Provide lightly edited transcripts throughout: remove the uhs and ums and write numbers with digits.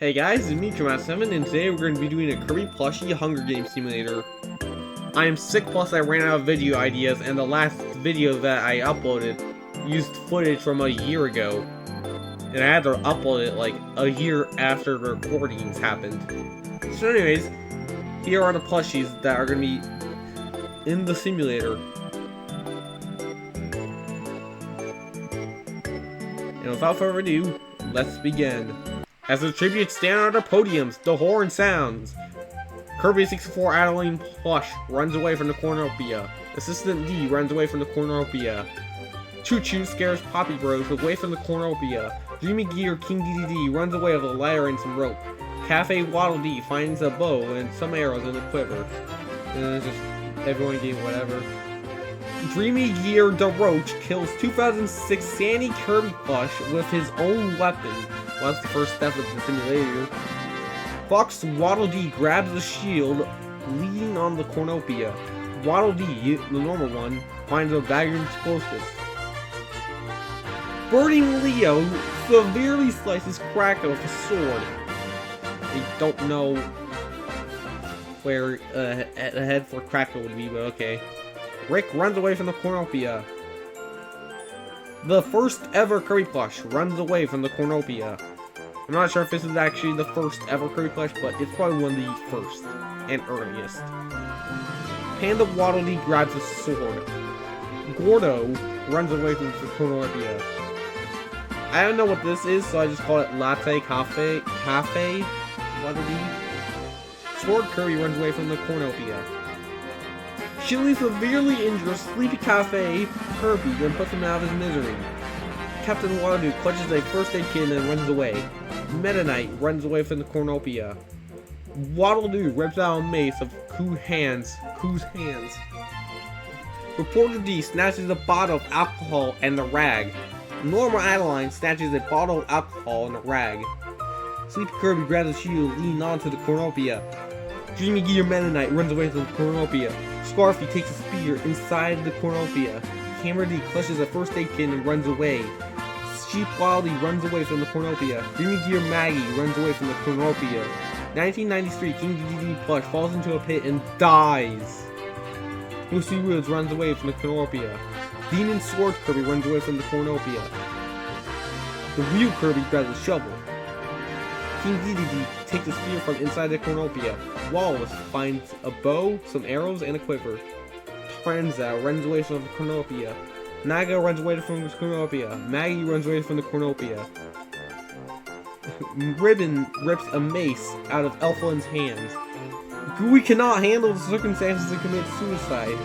Hey guys, it's me, Kirby7, and today we're going to be doing a Kirby Plushie Hunger Games Simulator. I am sick, plus I ran out of video ideas, and the last video that I uploaded used footage from a year ago. And I had to upload it like a year after the recordings happened. So anyways, here are the plushies that are going to be in the simulator. And without further ado, let's begin. As the tributes stand on their podiums, the horn sounds. Kirby 64 Adeline Plush runs away from the cornopia. Assistant D runs away from the cornopia. Choo Choo scares Poppy Bros away from the cornopia. Dreamy Gear King DDD runs away with a ladder and some rope. Cafe Waddle Dee finds a bow and some arrows in the quiver. And just everyone getting whatever. Dreamy Gear the Roach kills 2006 Sandy Kirby Plush with his own weapon. Well, that's the first step of the simulator. Fox Waddle Dee grabs the shield leaning on the cornopia. Waddle Dee, the normal one, finds a bag of explosives. Burning Leo severely slices Cracker with a sword. I don't know where a head for Cracker would be, but okay. Rick runs away from the cornopia. The first ever Kirby plush runs away from the cornopia. I'm not sure if this is actually the first ever Kirby plush, but it's probably one of the first and earliest. Panda Waddle Dee grabs a sword. Gordo runs away from the cornopia. I don't know what this is, so I just call it Latte Cafe Waddle Dee. Sword Kirby runs away from the cornopia. Chili severely injures Sleepy Cafe Kirby, then puts him out of his misery. Captain Waddle clutches a first aid kit and then runs away. Meta Knight runs away from the cornopia. Waddle Doo rips out a mace of Coo's hands. Reporter D snatches a bottle of alcohol and the rag. Normal Adeline snatches a bottle of alcohol and a rag. Sleepy Kirby grabs a shield leaning onto the cornopia. Dreamy Gear Meta Knight runs away from the cornopia. Scarfy takes a spear inside the cornopia. Hammer D clutches a first aid kit and runs away. Sheep Wildly runs away from the cornopia. Dreamy Gear Maggie runs away from the cornopia. 1993 King DDD Plush falls into a pit and dies. Lucy Woods runs away from the cornopia. Demon Sword Kirby runs away from the cornopia. The real Kirby grabs a shovel. King DDD takes a spear from inside the cornopia. Wallace finds a bow, some arrows, and a quiver. Franza runs away from the cornopia. Naga runs away from the cornopia. Maggie runs away from the cornopia. Ribbon rips a mace out of Elflin's hands. Gooey cannot handle the circumstances and commits suicide.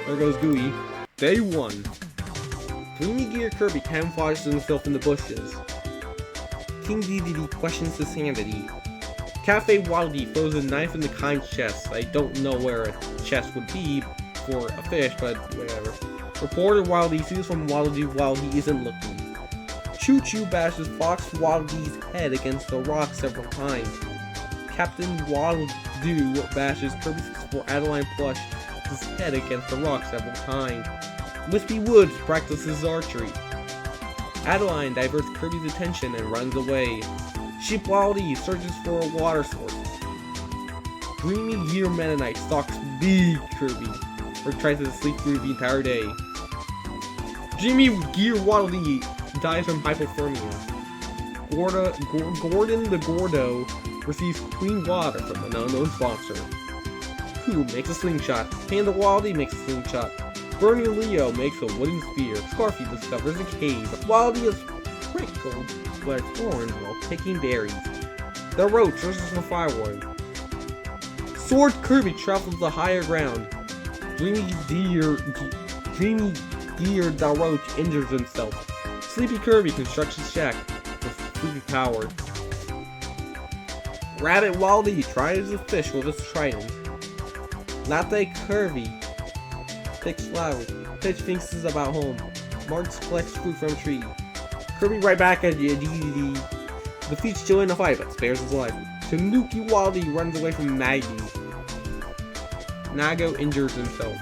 There goes Gooey. Day 1. Dreamy Gear Kirby camouflages himself in the bushes. King DDD questions his sanity. Cafe Waddle Dee throws a knife in the kind's chest. I don't know where a chest would be for a fish, but whatever. Reporter Waddle Dee sees from Waddle Dee while he isn't looking. Choo Choo bashes Fox Waddle Dee's head against the rock several times. Captain Waddle Doo bashes Kirby 64 Adeline Plush's head against the rock several times. Wispy Woods practices archery. Adeline diverts Kirby's attention and runs away. Sheep Waddle Dee searches for a water source. Dreamy Gear Meta Knight stalks big Kirby, or tries to sleep through the entire day. Dreamy Gear Waddle Dee dies from hypothermia. Gordon the Gordo receives clean water from an unknown sponsor. Who makes a slingshot? Panda Waddle Dee makes a slingshot. Burning Leo makes a wooden spear. Scarfy discovers a cave. Waddle Dee is sprinkled by thorns while picking berries. The Roach searches for firewood. Sword Kirby travels to higher ground. Dreamy Gear the Roach injures himself. Sleepy Kirby constructs his shack with sleepy power. Rabbit Waddle Dee tries to fish with his trident. Latte Kirby picks flowers. Pitch thinks this is about home. Marks collects fruit from a tree. Kirby right back at you, DDD. Defeats Joe in a fight, but spares his life. Tanuki Waddle Dee runs away from Maggie. Nago injures himself.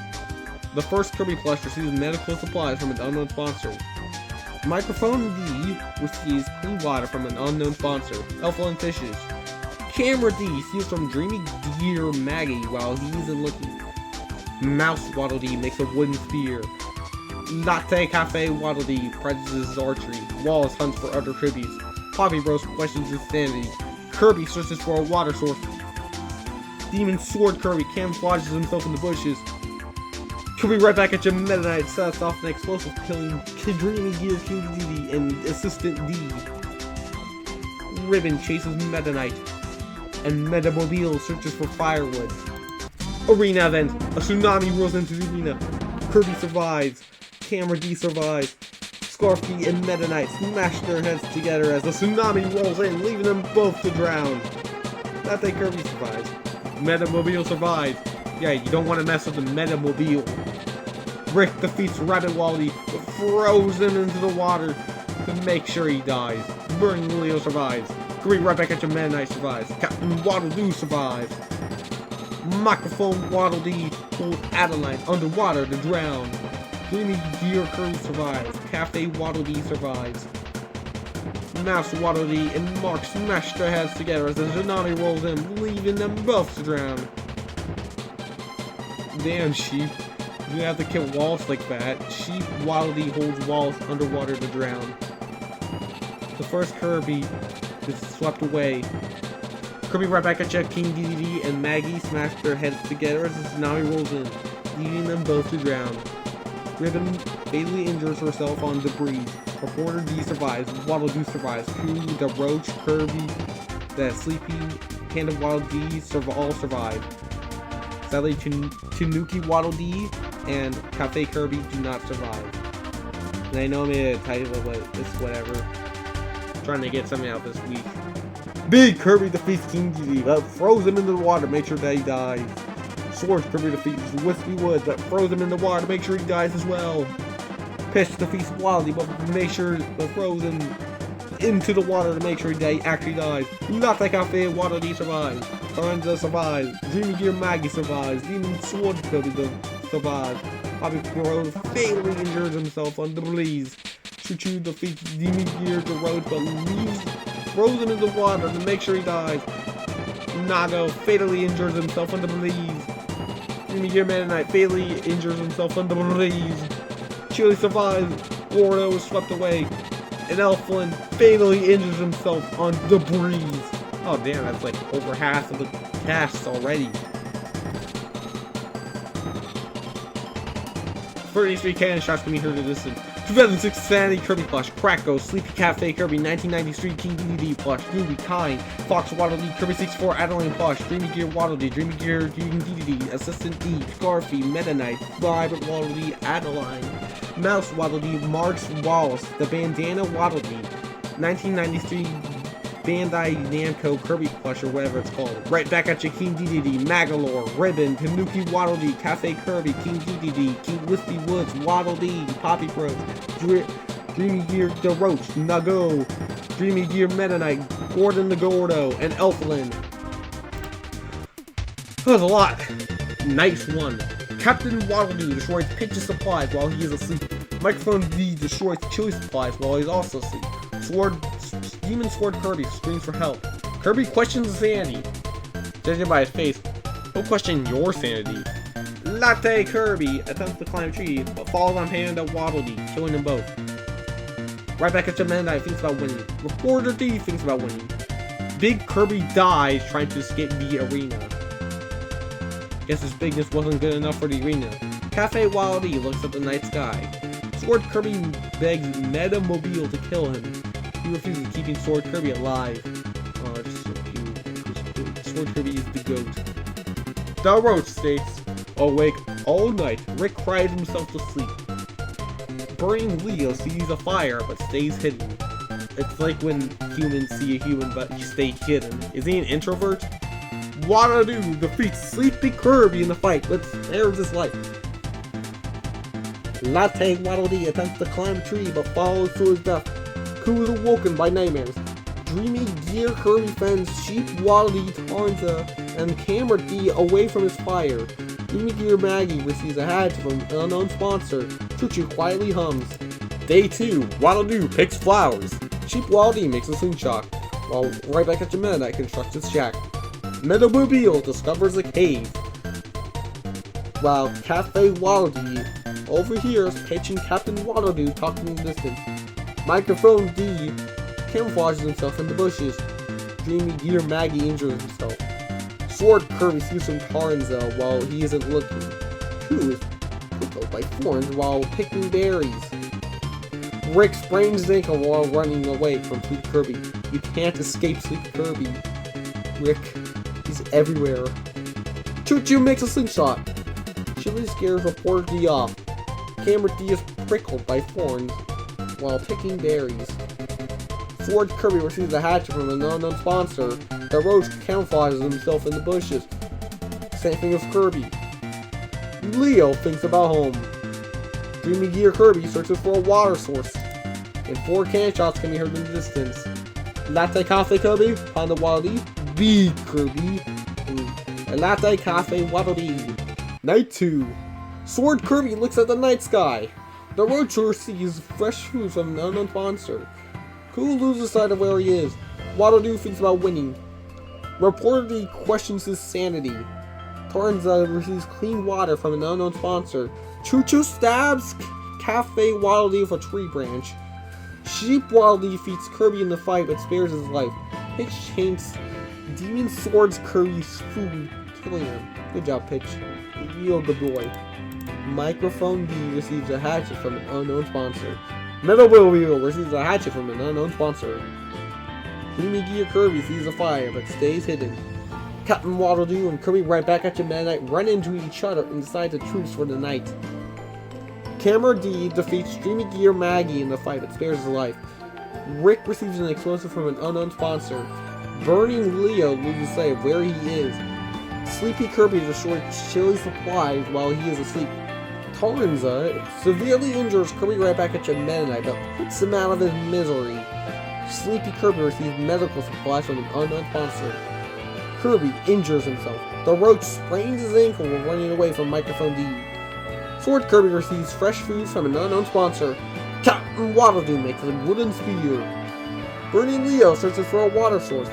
The first Kirby plush receives medical supplies from an unknown sponsor. Microphone D receives clean water from an unknown sponsor, Elflin Fishes. Camera D steals from Dreamy Gear Maggie while he isn't looking. Mouse Waddle Dee makes a wooden spear. Latte Cafe Waddle Dee practices archery. Wallace hunts for other Kirby's. Poppy Bros questions his sanity. Kirby searches for a water source. Demon Sword Kirby camouflages himself in the bushes. Kirby right back at you. Meta Knight sets off an explosive killing Dreamy Gear King D and Assistant D. Ribbon chases Meta Knight, and Metamobile searches for firewood. Arena event. A tsunami rolls into the arena. Kirby survives. Camera D survives. Scarfy and Meta Knight smash their heads together as the tsunami rolls in, leaving them both to drown. That day Kirby survives. Metamobile survives. Yeah, you don't want to mess with the Metamobile. Rick defeats Rabbit Wally, but throws him into the water to make sure he dies. Burning Leo survives. Kirby right back at your Meta Knight survives. Captain Waddle Doo survives. Microphone Waddle Dee pulls Adeline underwater to drown. Dreamy Gear Kirby survives. Cafe Waddle Dee survives. Mouse Waddle Dee and Mark smash their heads together as the tsunami rolls in, leaving them both to drown. Damn, Sheep. You have to kill Wallace like that. Sheep Waddle Dee holds Wallace underwater to drown. The first Kirby is swept away. Kirby right back at you. King DDD and Maggie smash their heads together as the tsunami rolls in, leaving them both to drown. Ribbon fatally injures herself on debris. Reporter D survives. Waddle Doo survives. Pooh, the Roach, Kirby, the Sleepy, Panda Waddle D all survive. Sadly, Tanuki Waddle Dee and Cafe Kirby do not survive. And I know I made a title, but it's whatever. I'm trying to get something out this week. Big Kirby defeats King DD, but throws him into the water to make sure that he dies. Sword Kirby defeats Wispy Woods, but throws him in the water to make sure he dies as well. Pitch defeats Wally, but throws him into the water to make sure he actually dies. Latte Cafe Waddle Dee survives. Lorenzo survives. Dreamy Gear Maggie survives. Demon Sword Kirby survives. Bobby Bros fatally injures himself on the breeze. Choo-Choo defeats Dreamy Gear the Road, but throws him into the water to make sure he dies. Nago fatally injures himself on the breeze. Dreamy Gear Meta Knight fatally injures himself on the breeze. Chili survives. Gordo is swept away. And Elflin fatally injures himself on the breeze. Oh damn, that's like over half of the cast already. 33 cannon shots can be heard in the distance. 2006 Sanity Kirby plush, Cracko, Sleepy Cafe Kirby, 1993 King DDD plush, Gooby, Kind, Fox Waddle Dee, Kirby 64 Adeline plush, Dreamy Gear Waddle Dee, Dreamy Gear King DDD, Assistant D, Scarfy, Meta Knight, Vibrant Waddle Dee, Adeline, Mouse Waddle Dee, Marks Wallace, the Bandana Waddle Dee, 1993 Bandai Namco Kirby plush or whatever it's called. Right back at you, King DDD, Magalore, Ribbon, Tanuki Waddle Dee, Cafe Kirby, King DDD, King Wispy Woods, Waddle Dee, Poppy Bros, Dreamy Gear the Roach, Nago, Dreamy Gear Meta Knight, Gordon the Gordo, and Elflin. That was a lot. Nice one. Captain Waddle Dee destroys Pinch's supplies while he is asleep. Microphone D destroys Chili supplies while he's also asleep. Demon Sword Kirby screams for help. Kirby questions his sanity. Judging by his face, he'll question your sanity. Latte Kirby attempts to climb a tree, but falls on Panda Waddle Dee, killing them both. Right back at Jamanda thinks about winning. Reporter D thinks about winning. Big Kirby dies trying to escape the arena. Guess his bigness wasn't good enough for the arena. Cafe Waddle Dee looks at the night sky. Sword Kirby begs Metamobile to kill him. He refuses, keeping Sword Kirby alive. Oh, it's so cute. Sword Kirby is the goat. The Roach states, awake all night, Rick cries himself to sleep. Burning Leo sees a fire but stays hidden. It's like when humans see a human but stay hidden. Is he an introvert? Waddle Doo defeats Sleepy Kirby in the fight. There's his life. Latte Waddle Dee attempts to climb a tree but falls to his death. Who is awoken by nightmares. Dreamy Gear Kirby fends Sheep Waddle Dee, Tarnza, and Camera D away from his fire. Dreamy Gear Maggie receives a hat from an unknown sponsor. Choo-Choo quietly hums. Day 2, Waddle Doo picks flowers. Sheep Waddle Dee makes a slingshot, while right back at your Meta Knight constructs its shack. Meadowmobile discovers a cave, while Cafe Waddle Dee overhears Pitch and Captain Waddle Doo talking in the distance. Microphone D camouflages himself in the bushes. Dreamy Gear Maggie injures himself. Sword Kirby sees some Tarnzel while he isn't looking. Who is pickled by thorns while picking berries. Rick sprains his ankle while running away from Sleepy Kirby. You can't escape Sleepy Kirby. Rick, he's everywhere. Choo Choo makes a slingshot. Chili scares Reporter D off. Camera D is prickled by thorns while picking berries. Sword Kirby receives a hatchet from an unknown sponsor. The roach camouflages himself in the bushes. Same thing as Kirby. Leo thinks about home. Dreamy Gear Kirby searches for a water source. And 4 cannon shots can be heard in the distance. Latte Cafe Kirby, Panda Waddle Dee, B Kirby, and Latte Cafe Waddle Dee. Night 2. Sword Kirby looks at the night sky. The roach sees fresh food from an unknown sponsor. Who loses sight of where he is? Waddle Doo thinks about winning. Reporter D questions his sanity. Tarnzel receives clean water from an unknown sponsor. Choo Choo stabs Cafe Waddle Dee with a tree branch. Sheep Waddle Dee defeats Kirby in the fight but spares his life. Pitch chains Demon Swords Kirby's food, killing him. Good job, Pitch. Real good boy. Microphone D receives a hatchet from an unknown sponsor. Metal Wheel receives a hatchet from an unknown sponsor. Dreamy Gear Kirby sees a fire but stays hidden. Captain Waddle Doo and Kirby right back at your Meta Knight run into each other and decide to truce for the night. Camera D defeats Dreamy Gear Maggie in the fight but spares his life. Rick receives an explosive from an unknown sponsor. Burning Leo loses sight of where he is. Sleepy Kirby destroys Chili supplies while he is asleep. Tarnza severely injures Kirby right back at your Meta Knight but puts him out of his misery. Sleepy Kirby receives medical supplies from an unknown sponsor. Kirby injures himself. The roach sprains his ankle while running away from Microphone D. Sword Kirby receives fresh food from an unknown sponsor. Captain Waddle Doo makes a wooden spear. Burning Leo searches for a water source.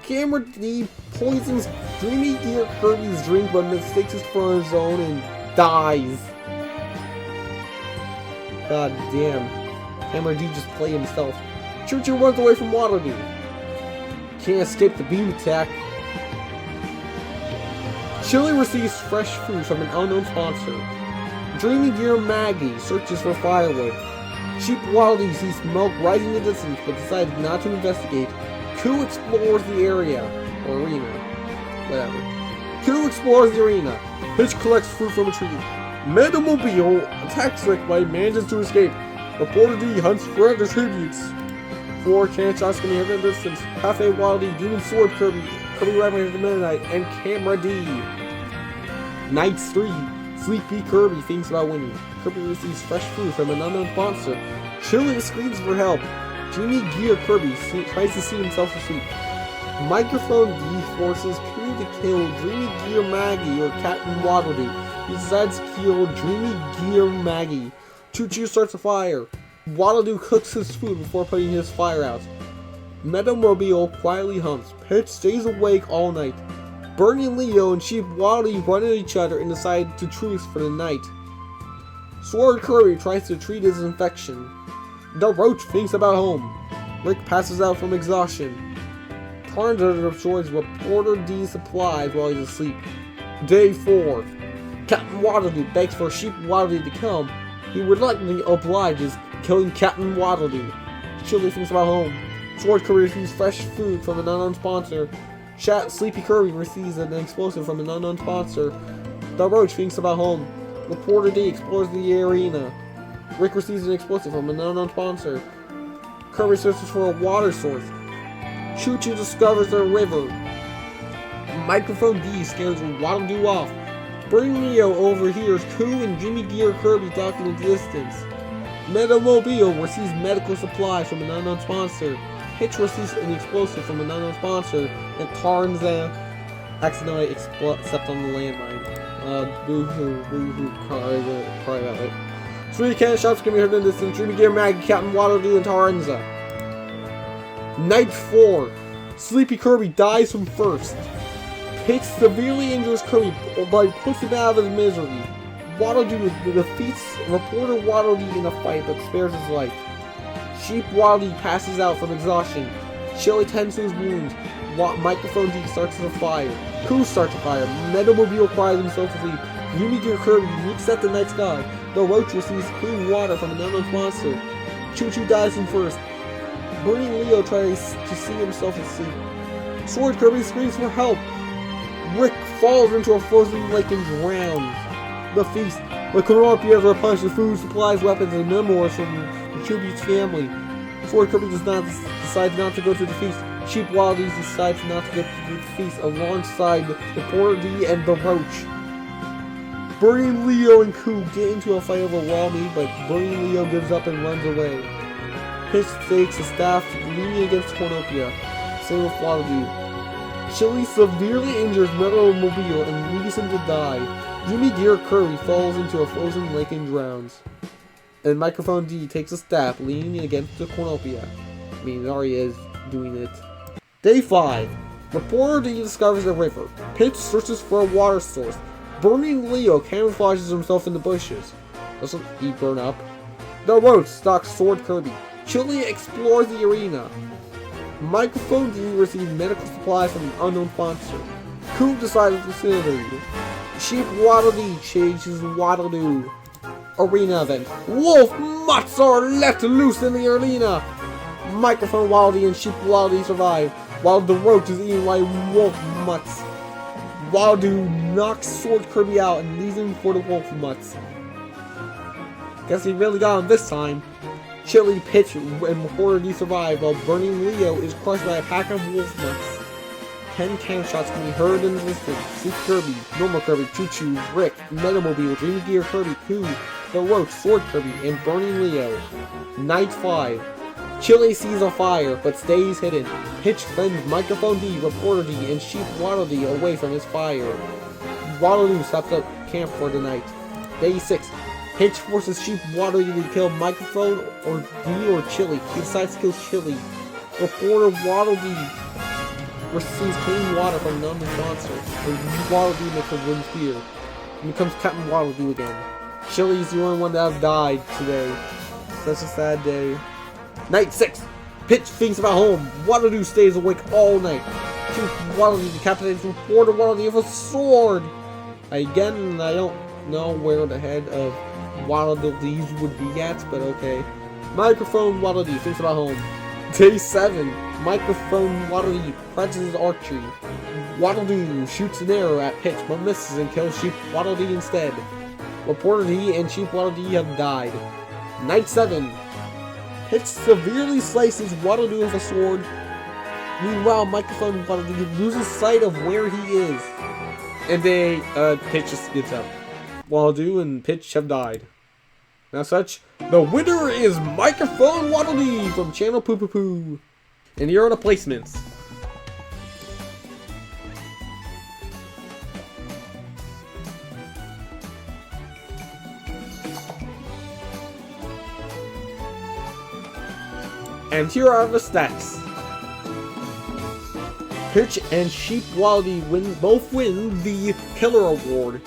Camera D poisons Dreamy Gear Kirby's drink but mistakes it for his own and dies. God damn. Camera D just played himself. Choo Choo runs away from Waddle Doo. Can't escape the beam attack. Chili receives fresh food from an unknown sponsor. Dreamy Gear Maggie searches for firewood. Sheep Waddle Dee sees smoke rising in the distance but decides not to investigate. Koo explores the area, or arena, whatever. Koo explores the arena. Pitch collects fruit from a tree. Meadowmobile attacks Rick but he manages to escape. Reporter D hunts for other tributes. 4 cannon shots can be heard in the distance. Cafe Waddle Dee, Demon Sword Kirby, Kirby right behind the Meta Knight, and Camera D. Night 3. Sleepy Kirby thinks about winning. Kirby receives fresh food from an unknown sponsor. Chili screams for help. Dreamy Gear Kirby tries to see himself asleep. Microphone D forces Kirby to kill Dreamy Gear Maggie or Captain Waddle Dee. He decides to kill Dreamy Gear Maggie. Choo Choo starts a fire. Waddle Doo cooks his food before putting his fire out. Meadowmobile quietly humps. Pitch stays awake all night. Burning Leo and Sheep Waddle Dee run at each other and decide to truce for the night. Sword Kirby tries to treat his infection. The roach thinks about home. Rick passes out from exhaustion. Tarnza destroys Reporter D's supplies while he's asleep. Day 4. Captain Waddle Doo begs for Sheep Waddle Dee to kill him. He reluctantly obliges, killing Captain Waddle Doo. Chili thinks about home. Sword Kirby receives fresh food from an unknown sponsor. Sleepy Kirby receives an explosive from an unknown sponsor. The roach thinks about home. Reporter D explores the arena. Rick receives an explosive from an unknown sponsor. Kirby searches for a water source. Choo Choo discovers a river. Microphone D scares Waddle Doo off. Burning Leo overhears Koo and Dreamy Gear Kirby talking in the distance. Meadowmobile receives medical supplies from an unknown sponsor. Hitch receives an explosive from an unknown sponsor. And Tarnza accidentally stepped on the landmine. Boo-hoo, cry about it. 3 cannon shots can be heard in the distance. Dreamy Gear, Maggie, Captain Waddle-Doo, and Taranza. Night 4. Sleepy Kirby dies from first. Pitch severely injures Kirby by pushing him out of his misery. Waddle-Doo defeats reporter Waddle-Dee in a fight but spares his life. Sheep Waddle-Dee passes out from exhaustion. Chili tends to his wounds. Microphone D starts a fire. Coo starts a fire. Metamobile cries himself to sleep. Dreamy Gear Kirby looks at the night sky. The Roach receives clean water from an unknown monster. Choo Choo dies from first. Burning Leo tries to see himself asleep. Sword Kirby screams for help. Rick falls into a frozen lake and drowns. The feast. The Cornropias replenishes food, supplies, weapons, and memoirs from the Tributes family. Sword Kirby decides not to go to the feast. Sheep Waddle-Dee decides not to go to the feast alongside the Porter D and the Roach. Burning Leo and Coo get into a fight over raw meat, but Burning Leo gives up and runs away. Pitch takes a staff leaning against Cornopia. Same with Waddle-Dee. Chili severely injures Metamobile and leaves him to die. Dreamy Gear Kirby falls into a frozen lake and drowns. And Microphone D takes a staff leaning against the Cornopia. I mean, it already is doing it. Day 5. Reporter D discovers a river. Pitch searches for a water source. Burning Leo camouflages himself in the bushes. Doesn't he burn up? The Roach stalks Sword Kirby. Chili explores the arena. Microphone D receives medical supplies from an unknown monster. Coo decides to vicinity. Sheep Waddle-Dee chases Waddle-Doo. Arena event. Wolf Mutts are let loose in the arena. Microphone Waddle-Dee and Sheep Waddle-Dee survive, while the Roach is eaten by Wolf Mutts. Waddle-Doo knocks Sword Kirby out and leaves him for the Wolf Mutts. Guess he really got him this time. Chili, Pitch, and Reporter D survive, while Burning Leo is crushed by a pack of Wolf Mutts. 10 cannon shots can be heard in the distance. Sleep Kirby, Normal Kirby, Choo Choo, Rick, Metamobile, Dreamy Gear Kirby, Coo, the Roach, Sword Kirby, and Burning Leo. Night 5. Chili sees a fire, but stays hidden. Pitch fends Microphone D, Reporter D, and Sheep Waddle-Dee away from his fire. Waddle-Doo stops up camp for the night. Day 6. Pitch forces Sheep Waddle-Dee to kill Microphone or D or Chili. He decides to kill Chili. Reporter Waddle-Dee receives clean water from an unknown monster. And Waddle-Dee makes a wooden spear. And becomes Captain Waddle-Dee again. Chili's the only one that has died today. Such a sad day. Night 6. Pitch thinks about home. Waddle-Doo stays awake all night. Chief Waddle-Dee decapitates Reporter Waddle-Dee with a sword. Again, I don't know where the head of Waddle-Dees would be at, but okay. Microphone Waddle-Dee thinks about home. Day 7. Microphone Waddle-Dee practices archery. Waddle-Doo shoots an arrow at Pitch, but misses and kills Sheep Waddle-Dee instead. Reporter D and Sheep Waddle-Dee have died. Night 7. Pitch severely slices Waddle-Doo with a sword. Meanwhile, Microphone Waddle-Dee loses sight of where he is. And Pitch just gets up. Waddle-Doo and Pitch have died. As such, the winner is Microphone Waddle-Dee from Channel Poo Poo Poo. And here are the placements. And here are the stats. Pitch and Sheep Waddle-Dee both win the Killer Award.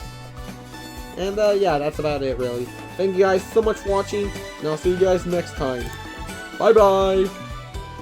And yeah, that's about it really. Thank you guys so much for watching, and I'll see you guys next time. Bye bye!